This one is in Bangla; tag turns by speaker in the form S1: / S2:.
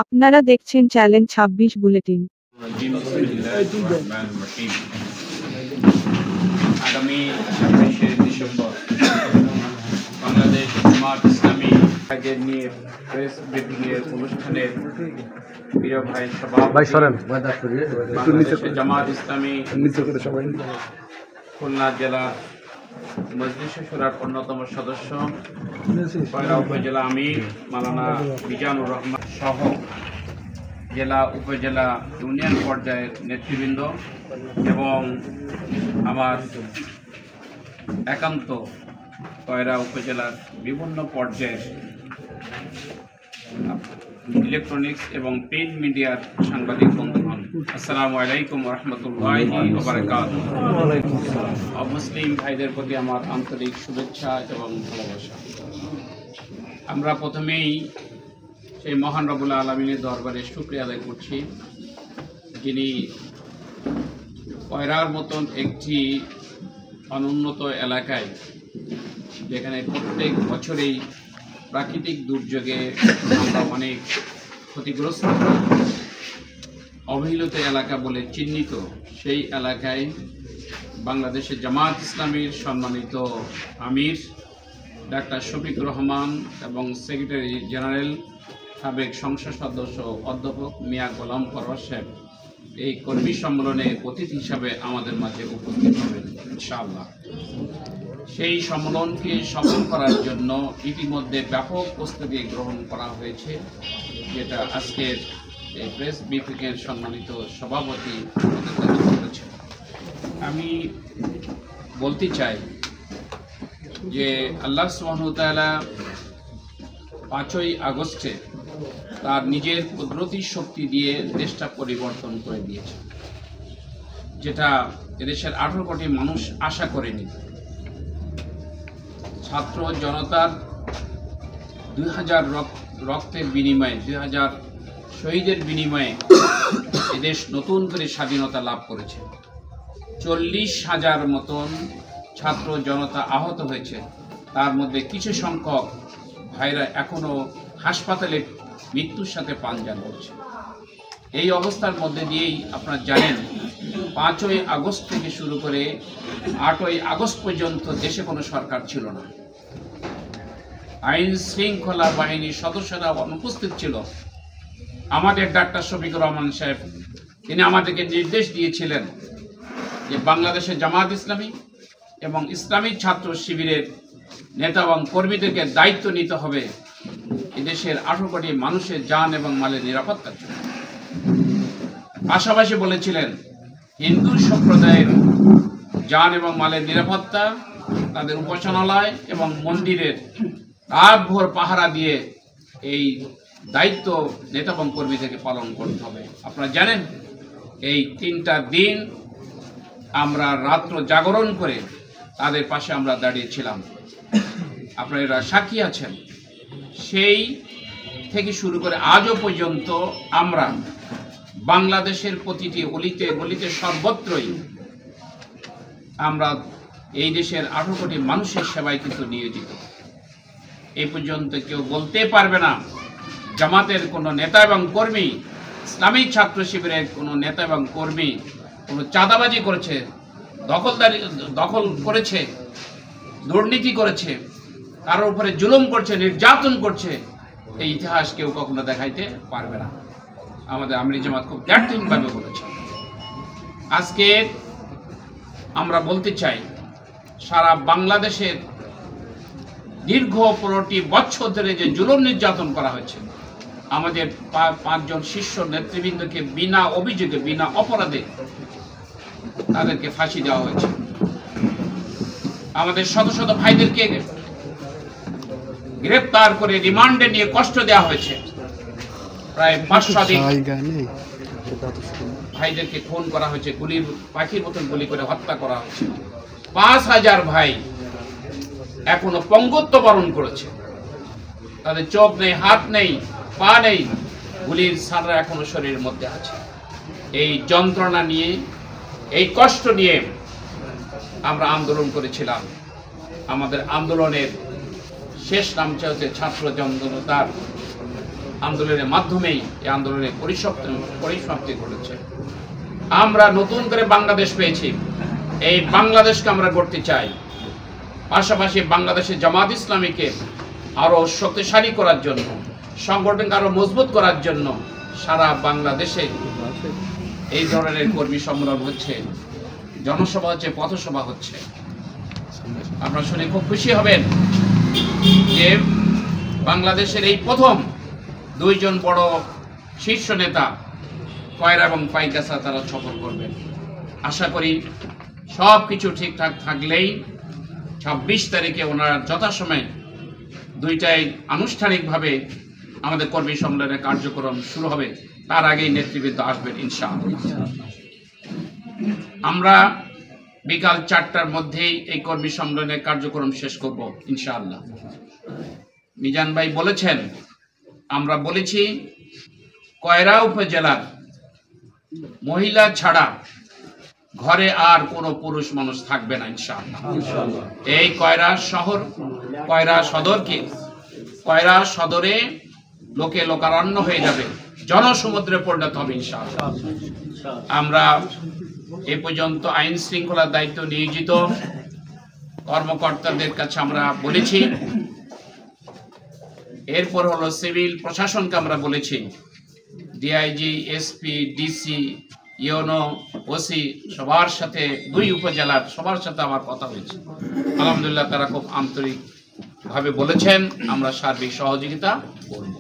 S1: আপনারা দেখছেন চ্যালেঞ্জ 26 বুলেটিন।
S2: আগামী 26শে ডিসেম্বর বাংলাদেশ জামাত ইসলামী কাজের নিয়ে প্রেস ব্রিফিংয়ের অনুষ্ঠানের প্রিয় ভাই সভাপতি বাংলাদেশের জামাত ইসলামী খুলনা জেলা মজলিস শুরার অন্যতম সদস্য কয়রা উপজেলা আমির মাওলানা মিজানুর রহমান সহ জেলা উপজেলা ইউনিয়ন পর্যায়ের নেতৃবৃন্দ এবং আমার একান্ত কয়রা উপজেলার বিভিন্ন পর্যায়ের ইলেকট্রনিক্স এবং প্রিন্ট মিডিয়ার সাংবাদিক বন্ধুগণ, আসসালামু আলাইকুম ওয়া রাহমাতুল্লাহি ওয়া বারাকাতুহু। অমুসলিম ভাইদের প্রতি আমার আন্তরিক শুভেচ্ছা এবং ভালোবাসা। আমরা প্রথমেই সেই মহান রব্বুল আলামিনের দরবারে শুকরিয়া আদায় করছি, যিনি কয়রার মতন একটি অনুন্নত এলাকায়, যেখানে প্রত্যেক বছরেই প্রাকৃতিক দুর্যোগে আমরা অনেক ক্ষতিগ্রস্ত, অবহেলিত এলাকা বলে চিহ্নিত, সেই এলাকায় বাংলাদেশের জামাত ইসলামীর সম্মানিত আমির ডাক্তার শফিকুর রহমান এবং সেক্রেটারি জেনারেল সাবেক সংসদ সদস্য অধ্যাপক মিয়া গোলাম পরওয়ার সাহেব এই কর্মী সম্মেলনে অতিথি হিসাবে আমাদের মাঝে উপস্থিত হবেন ইনশাআল্লাহ। সেই সম্মেলনকে সফল করার জন্য ইতিমধ্যে ব্যাপক প্রস্তুতি গ্রহণ করা হয়েছে, যেটা আজকের এই প্রেস ব্রিফিংয়ের সম্মানিত সভাপতি করেছেন। আমি বলতে চাই যে আল্লাহ সুবহানাহু ওয়া তাআলা 5ই আগস্টে তার নিজের কুদরতি শক্তি দিয়ে দেশটা পরিবর্তন করে দিয়েছে, যেটা এদেশের 18 কোটি মানুষ আশা করেনি। ছাত্র জনতার 2000 রক্তের বিনিময়ে, 2000 শহীদের বিনিময়ে এদেশ নতুন করে স্বাধীনতা লাভ করেছে। 40,000 মতন ছাত্র জনতা আহত হয়েছে, তার মধ্যে কিছু সংখ্যক ভাইরা এখনো হাসপাতালে মৃত্যুর সাথে পাঞ্জা লড়ছে। এই অবস্থার মধ্যে দিয়েই আপনারা জানেন 5ই আগস্ট থেকে শুরু করে 8ই আগস্ট পর্যন্ত দেশে কোনো সরকার ছিল না। আইন শৃঙ্খলা বাহিনীর সদস্যরা অনুপস্থিত ছিল। আমাদের ডাক্তার শফিকুর রহমান সাহেব, তিনি আমাদেরকে নির্দেশ দিয়েছিলেন যে বাংলাদেশের জামাত ইসলামী এবং ইসলামী ছাত্র শিবিরের নেতা এবং কর্মীদেরকে দায়িত্ব নিতে হবে এদেশের 18 কোটি মানুষের জান এবং মালের নিরাপত্তার জন্য। পাশাপাশি বলেছিলেন হিন্দু সম্প্রদায়ের জান এবং মালের নিরাপত্তা, তাদের উপাসনালয় এবং মন্দিরের রাতভর পাহারা দিয়ে এই দায়িত্ব নেতা এবং কর্মীদেরকে পালন করতে হবে। আপনারা জানেন এই 3টা দিন আমরা রাত্র জাগরণ করে তাদের পাশে আমরা দাঁড়িয়েছিলাম, আপনারা সাক্ষী আছেন। সেই থেকে শুরু করে আজও পর্যন্ত আমরা বাংলাদেশের প্রতিটি অলিতে গলিতে সর্বত্রই আমরা এই দেশের 18 কোটি মানুষের সেবায় কিন্তু নিয়োজিত। এই পর্যন্ত কেউ বলতে পারবে না জামাতের কোনো নেতা এবং কর্মী, ইসলামী ছাত্র শিবিরের কোনো নেতা এবং কর্মী কোনো চাঁদাবাজি করেছে, দখল করেছে, দুর্নীতি করেছে, কারোর উপরে জুলুম করছে, নির্যাতন করছে, এই ইতিহাস কেউ কখনো দেখাইতে পারবে না। আমাদের আমির জামাত খুব ব্যাটিংভাবে বলেছে। আজকে আমরা বলতে চাই, সারা বাংলাদেশের দীর্ঘ 15টি বছর ধরে যে জুলুম নির্যাতন করা হয়েছে, আমাদের 5 জন শীর্ষ নেতৃবৃন্দকে বিনা অভিযোগে, বিনা অপরাধে তাদেরকে ফাঁসি দেওয়া হয়েছে। আমাদের শত শত ভাইদেরকে গ্রেফতার করে রিমান্ডে নিয়ে কষ্ট দেওয়া হয়েছে। প্রায় 500 ভাইদেরকে খুন করা হয়েছে, গুলির পাখির মতন গুলি করে হত্যা করা হয়েছে। 5000 ভাই এখনো পঙ্গুত্ব বরণ করেছে, তাদের চোখ নেই, হাত নেই, পা নেই, গুলির সাররা এখনো শরীরের মধ্যে আছে। এই যন্ত্রণা নিয়ে, এই কষ্ট নিয়ে আমরা আন্দোলন করেছিলাম। আমাদের আন্দোলনের শেষ নামছে হচ্ছে ছাত্র জনতার আন্দোলনের মাধ্যমেই এই আন্দোলনের পরিসমাপ্তি ঘটেছে। আমরা নতুন করে বাংলাদেশ পেয়েছি, এই বাংলাদেশকে আমরা গড়তে চাই। পাশাপাশি বাংলাদেশের জামাত ইসলামীকে আরও শক্তিশালী করার জন্য, সংগঠনকে আরও মজবুত করার জন্য সারা বাংলাদেশে এই ধরনের কর্মী সম্মেলন হচ্ছে, জনসভা হচ্ছে, পথসভা হচ্ছে। আপনারা শুনে খুব খুশি হবেন যে বাংলাদেশের এই প্রথম দুইজন বড় শীর্ষ নেতা কয়রা এবং পাইকাসা তারা সফর করবেন। আশা করি সব কিছু ঠিকঠাক থাকলেই 26 তারিখে ওনারা যথাসময়ে দুইটাই আনুষ্ঠানিকভাবে আমাদের কর্মী সম্মেলনের কার্যক্রম শুরু হবে। তার আগেই নেতৃবৃন্দ আসবেন ইনশাআল্লাহ। আমরা বিকাল 4টার মধ্যেই এই কর্মী সম্মেলনের কার্যক্রম শেষ করব ইনশাআল্লাহ। মিজান ভাই বলেছেন, আমরা বলেছি কয়রা উপজেলার মহিলা ছাড়া ঘরে আর কোনো পুরুষ মানুষ থাকবে না ইনশাআল্লাহ। এই কয়রা শহর, কয়রা সদরকে, কয়রা সদরে লোকে লোকারণ্য হয়ে যাবে, জনসমুদ্রে পরিণত হবে ইনশাআল্লাহ। আমরা এ পর্যন্ত আইন শৃঙ্খলার দায়িত্ব নিয়োজিত কর্মকর্তাদের কাছে আমরা বলেছি, এরপর হলো সিভিল প্রশাসনকে আমরা বলেছি, DIG, SP, DC, UNO, OC সবার সাথে, 2 উপজেলার সবার সাথে আমার কথা হয়েছে। আলহামদুলিল্লাহ তারা খুব আন্তরিকভাবে বলেছেন আমরা সার্বিক সহযোগিতা করব।